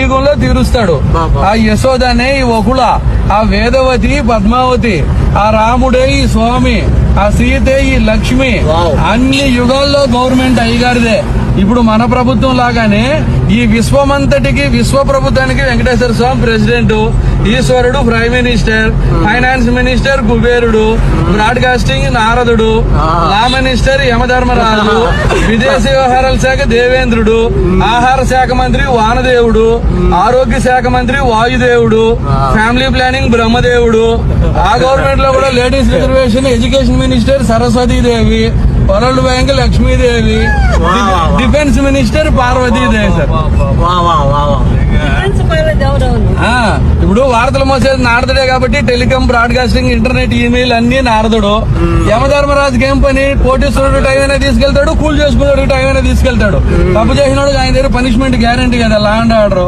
కలియుగంలో తీరుస్తాడు. ఆ యశోదనే ఈ వకుల, ఆ వేదవతి పద్మావతి, ఆ రాముడే ఈ స్వామి, ఆ సీతే ఈ లక్ష్మి. అన్ని యుగాల్లో గవర్నమెంట్ అయ్యగారిదే. ఇప్పుడు మన ప్రభుత్వం లాగానే ఈ విశ్వమంతటికి, విశ్వ ప్రభుత్వానికి వెంకటేశ్వర స్వామి ప్రెసిడెంట్, ఈశ్వరుడు ప్రైమ్ మినిస్టర్, ఫైనాన్స్ మినిస్టర్ కుబేరుడు, బ్రాడ్కాస్టింగ్ నారదుడు, లా మినిస్టర్ యమధర్మరాజు, విదేశీ వ్యవహారాల శాఖ దేవేంద్రుడు, ఆహార శాఖ మంత్రి వానదేవుడు, ఆరోగ్య శాఖ మంత్రి వాయుదేవుడు, ఫ్యామిలీ ప్లానింగ్ బ్రహ్మదేవుడు. ఆ గవర్నమెంట్ లో కూడా ladies reservation, education minister Saraswatidevi, world bank Lakshmidevi, defence minister Parvatidevi. Sir ఇప్పుడు వార్తలు మోసేది నారదుడే కాబట్టి టెలికాం, బ్రాడ్కాస్టింగ్, ఇంటర్నెట్, ఈమెయిల్ అన్ని నారదుడు. యమధర్మరాజుకి ఏం పని? కోటీశ్వరుడు టైం అయినా తీసుకెళ్తాడు, కూల్ చేసుకున్నాడు టైం అయినా తీసుకెళ్తాడు. తప్పు చేసినోడు ఆయన దగ్గర పనిష్మెంట్ గ్యారంటీ కదా, లా అండ్ ఆర్డర్.